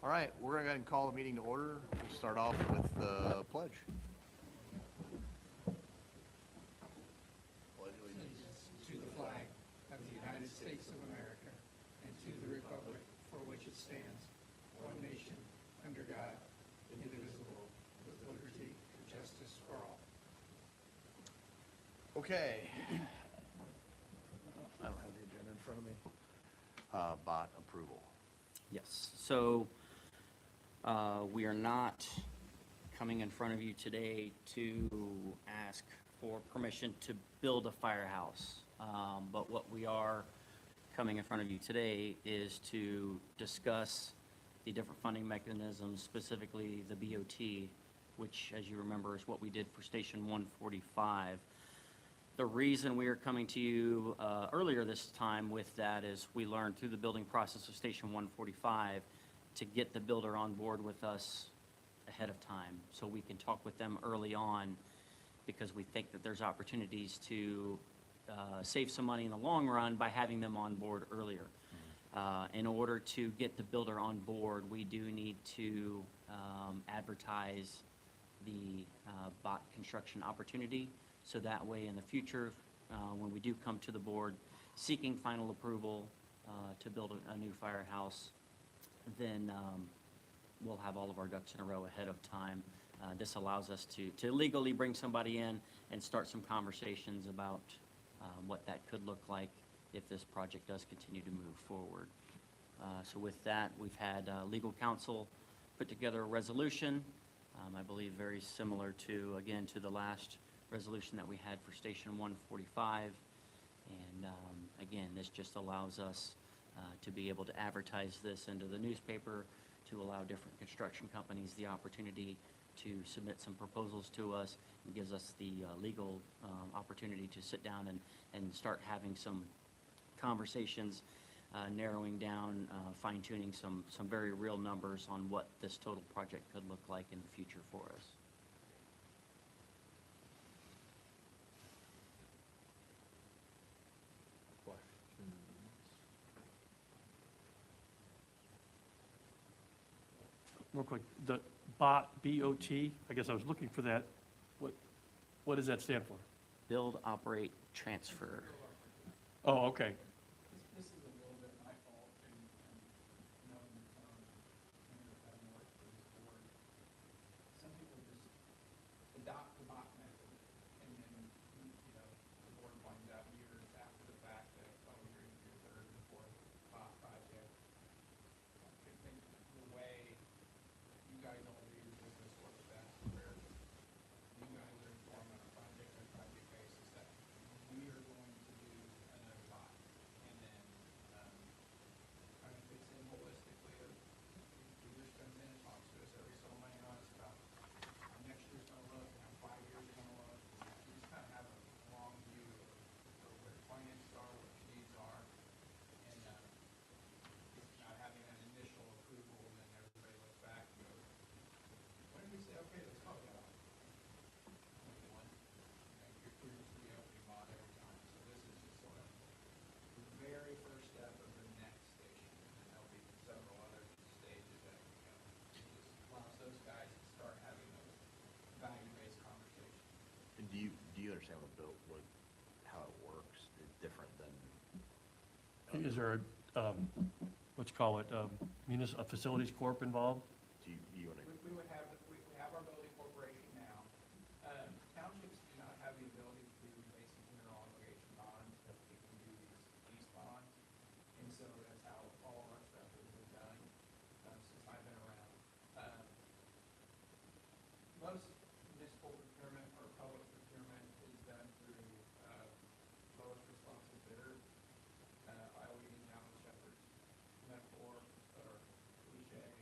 All right, we're going to go ahead and call the meeting to order. We'll start off with the pledge. To the flag of the United States of America and to the republic for which it stands, one nation, under God, indivisible, with liberty and justice for all. Okay. I don't have the agenda in front of me. Bot approval. Yes, so we are not coming in front of you today to ask for permission to build a firehouse. But what we are coming in front of you today is to discuss the different funding mechanisms, specifically the BOT, which, as you remember, is what we did for Station 145. The reason we are coming to you earlier this time with that is we learned through the building process of Station 145 to get the builder on board with us ahead of time so we can talk with them early on, because we think that there's opportunities to save some money in the long run by having them on board earlier. In order to get the builder on board, we do need to advertise the bot construction opportunity. So that way, in the future, when we do come to the board seeking final approval to build a new firehouse, then we'll have all of our ducks in a row ahead of time. This allows us to legally bring somebody in and start some conversations about what that could look like if this project does continue to move forward. So with that, we've had legal counsel put together a resolution, I believe very similar to, again, to the last resolution that we had for Station 145. And again, this just allows us to be able to advertise this into the newspaper, to allow different construction companies the opportunity to submit some proposals to us, and gives us the legal opportunity to sit down and start having some conversations, narrowing down, fine-tuning some very real numbers on what this total project could look like in the future for us. Real quick, the BOT, B-O-T, I guess I was looking for that. What does that stand for? Build, operate, transfer. Oh, okay. This is a little bit my fault in knowing having worked for this board. Some people just adopt the bot method, and then, the board finds out years after the fact that, oh, you're in your third and fourth bot project. I think the way you guys all do your business works best, where you guys are informed on a project basis that we are going to do another bot, and then kind of fits in holistically. Either comes in and talks to us every so many months about how next year's going to look, and how 5 years are going to look. We just kind of have a long view of where finances are, what your needs are, and it's not having that initial approval, and then everybody looks back and goes, when did we say, okay, let's go that out? One, you're approved to be opening bond every time. So this is just sort of the very first step of the next station, and there'll be several other stages that, just allows those guys to start having those value-based conversations. And do you understand how it works? It's different than. Is there a, what you call it, a facilities corp involved? Do you want to? We would have, we have our building corporation now. Townships do not have the ability to do basic general obligation bonds, but we can do these bonds. And so that's how all of our stuff has been done since I've been around. Most municipal procurement or public procurement is done through lowest responsive bidder. I always use Allen Shepherd's metaphor or cliche of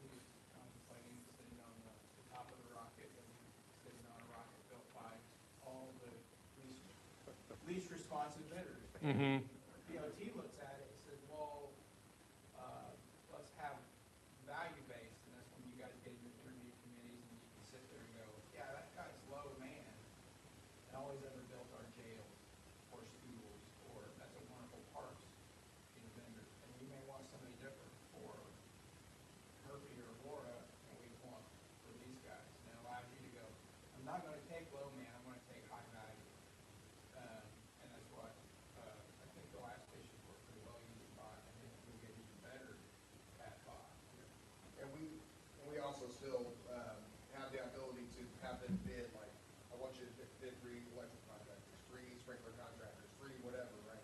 who's contemplating sitting on the top of the rocket and sitting on a rocket built by all the least responsive bidders. Mm-hmm. DOT looks at it and says, well, let's have value-based, and that's when you guys get your interview committees and you can sit there and go, yeah, that guy's low man, and all he's ever built are jails or schools, or that's a wonderful parks, vendor. And you may want somebody competitive bid, like, I want you to bid free electrical contractors, free sprinkler contractors, free whatever, right?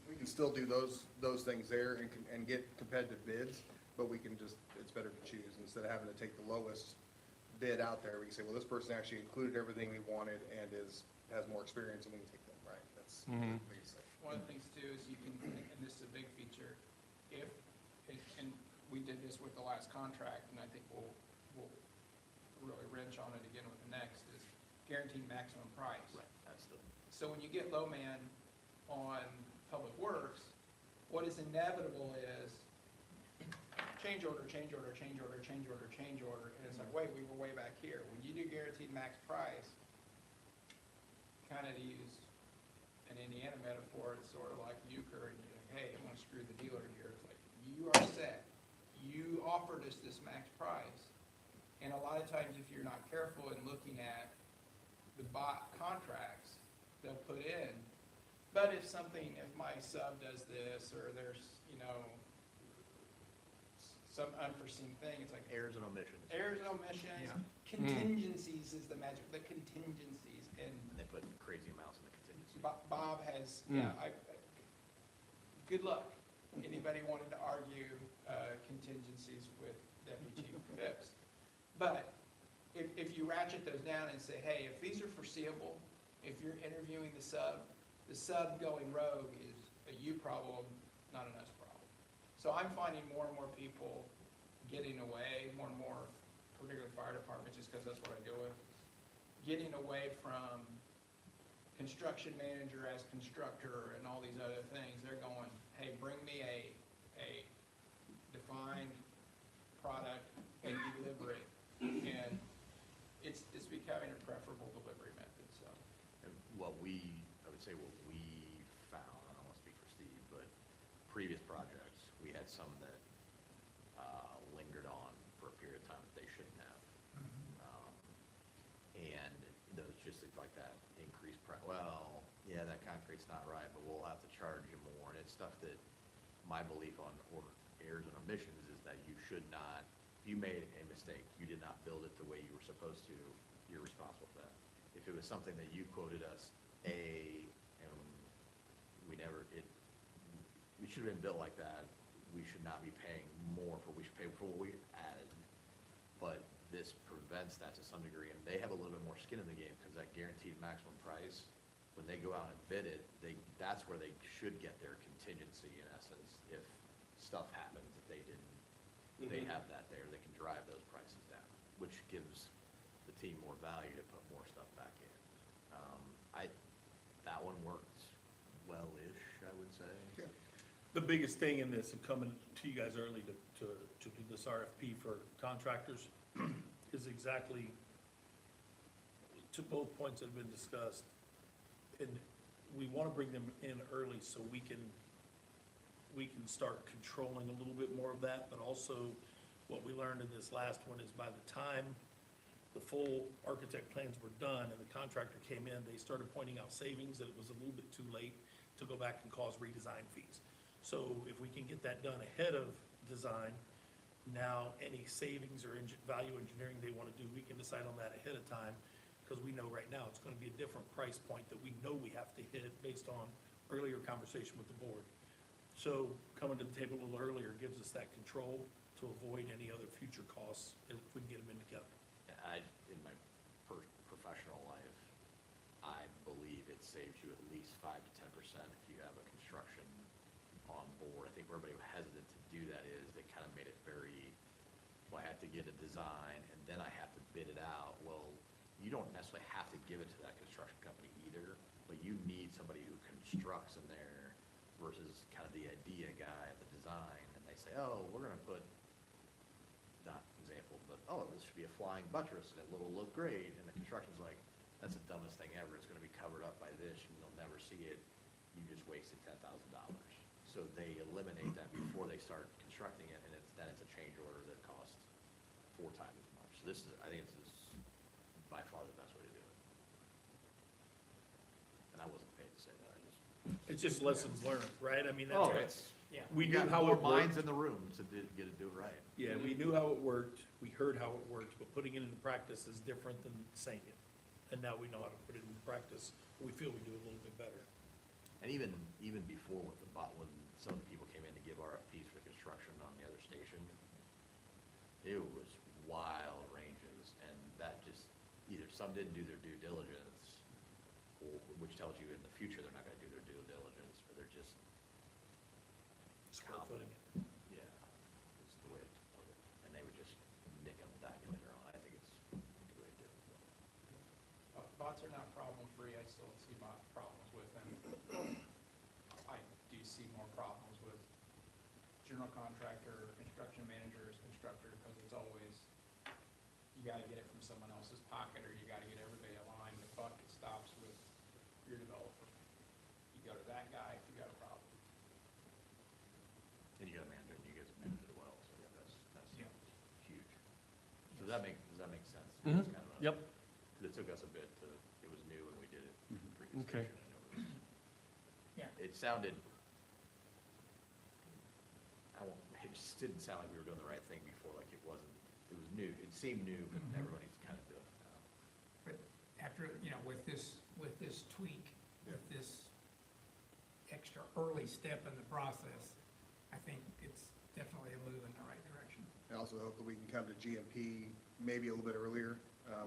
We can still do those things there and get competitive bids, but we can just, it's better to choose, instead of having to take the lowest bid out there, we can say, well, this person actually included everything we wanted and has more experience, and we can take them, right? That's the biggest thing. One of the things too is you can, and this is a big feature, and we did this with the last contract, and I think we'll really wrench on it again with the next, is guaranteed maximum price. Right, that's the, So when you get low man on Public Works, what is inevitable is change order, change order, change order, change order, change order, and it's like, wait, we were way back here. When you do guaranteed max price, kind of to use an Indiana metaphor, it's sort of like euchre, and you're like, hey, I'm gonna screw the dealer here. It's like, you are set. You offered us this max price. And a lot of times, if you're not careful in looking at the bot contracts, they'll put in, but if my sub does this, or there's, some unforeseen thing, it's like errors and omissions. errors and omissions, Yeah. contingencies is the magic, the contingencies, and And they put crazy amounts in the contingency. Bob has, good luck. Anybody wanted to argue contingencies with Deputy Chief Phipps. But if you ratchet those down and say, hey, if these are foreseeable, if you're interviewing the sub going rogue is a you problem, not an us problem. So I'm finding more and more people getting away, more and more, particularly fire departments, just because that's what I deal with, getting away from construction manager as constructor and all these other things. They're going, hey, bring me a defined product and deliver it. And it's becoming a preferable delivery method, so. And I would say what we found, I don't want to speak for Steve, but previous projects, we had some that lingered on for a period of time that they shouldn't have. And those just look like that increased price. Well, yeah, that concrete's not right, but we'll have to charge you more. And it's stuff that my belief on errors and omissions is that you should not, if you made a mistake, you did not build it the way you were supposed to, you're responsible for that. If it was something that you quoted us and we should have been built like that, we should not be paying more we should pay for what we added. But this prevents that to some degree, and they have a little bit more skin in the game, because that guaranteed maximum price, when they go out and bid it, that's where they should get their contingency, in essence. If stuff happens that they didn't, they have that there, they can drive those prices down, which gives the team more value to put more stuff back in. That one worked well-ish, I would say. Yeah. The biggest thing in this, and coming to you guys early to do this RFP for contractors, is exactly to both points that have been discussed. And we want to bring them in early so we can start controlling a little bit more of that, but also what we learned in this last one is by the time the full architect plans were done and the contractor came in, they started pointing out savings, that it was a little bit too late to go back and cause redesign fees. So if we can get that done ahead of design, now any savings or value engineering they want to do, we can decide on that ahead of time, because we know right now it's going to be a different price point that we know we have to hit based on earlier conversation with the board. So coming to the table a little earlier gives us that control to avoid any other future costs if we can get them in together. In my professional life, I believe it saves you at least 5 to 10% if you have a construction on board. I think where everybody was hesitant to do that is they kind of made it very, well, I have to get a design and then I have to bid it out. Well, you don't necessarily have to give it to that construction company either, but you need somebody who constructs in there versus kind of the idea guy at the design. And they say, oh, we're going to put, not example, but, oh, this should be a flying buttress and it'll look great. And the construction's like, that's the dumbest thing ever. It's going to be covered up by this and you'll never see it. You just wasted $10,000. So they eliminate that before they start constructing it, and then it's a change order that costs 4 times as much. So I think this is by far the best way to do it. And I wasn't paid to say that, It's just lessons learned, right? I mean, Oh, that's, Yeah. We You knew got how more it minds worked. in the room to get it do it right. Yeah, we knew how it worked, we heard how it worked, but putting it into practice is different than saying it. And now we know how to put it into practice, we feel we do it a little bit better. And even before with the bot, when some people came in to give RFPs for construction on the other station, it was wild ranges, and that just, either some didn't do their due diligence, or, which tells you in the future they're not gonna do their due diligence, or they're just Square footing it. yeah, it's the way to put it. And they would just nick them back later on. I think it's a good way to do it. Bots are not problem-free, I still see problems with them. I do see more problems with general contractor, construction managers, constructor, because it's always, you gotta get it from someone else's pocket, or you gotta get everybody aligned. The buck stops with your developer. You go to that guy if you got a problem. And you gotta manage it, and you guys manage it well, so that's Yeah. huge. So does that make sense? Mhm. It's kind of a- Yep. 'cause it took us a bit to, it was new and we did it pre-construction. Okay. and it was- Yeah. It sounded, it just didn't sound like we were doing the right thing before, like it wasn't, it was new, it seemed new, but Mhm. everybody's kind of doing it now. But after, with this tweak, with this extra early step in the process, I think it's definitely a move in the right direction. I also hope that we can come to GMP maybe a little bit earlier,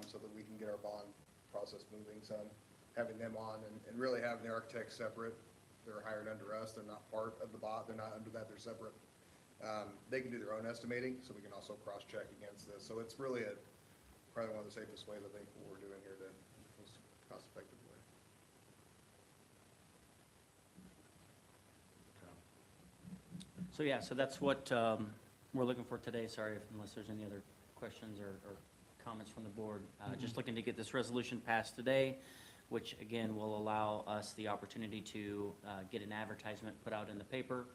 so that we can get our bond process moving some. Having them on and really having the architects separate, they're hired under us, they're not part of the bot, they're not under that, they're separate. They can do their own estimating, so we can also cross-check against this. So it's really probably one of the safest ways, I think, what we're doing here to most cost-effective way. So yeah, so that's what we're looking for today. Sorry unless there's any other questions or comments from the board. Just looking to get this resolution passed today, which again will allow us the opportunity to get an advertisement put out in the paper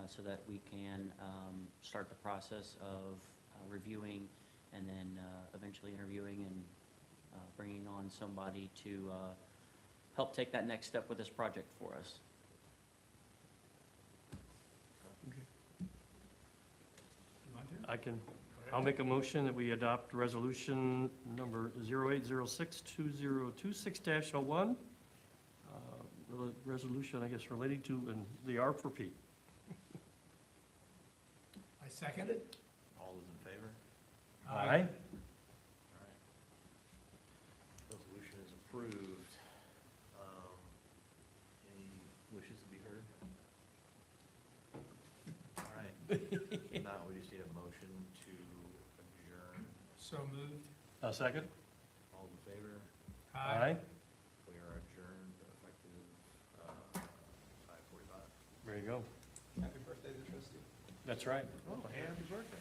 so that we can start the process of reviewing and then eventually interviewing and bringing on somebody to help take that next step with this project for us. I'll make a motion that we adopt resolution number 08062026-01. Resolution, I guess, relating to the R4P. I second it. All those in favor? Aye. All right. Resolution is approved. Any wishes to be heard? All right. Now, we just need a motion to adjourn. So moved. A second? All in favor? Aye. We are adjourned effective 5:45. There you go. Happy birthday to the trustee. That's right. Oh, happy birthday.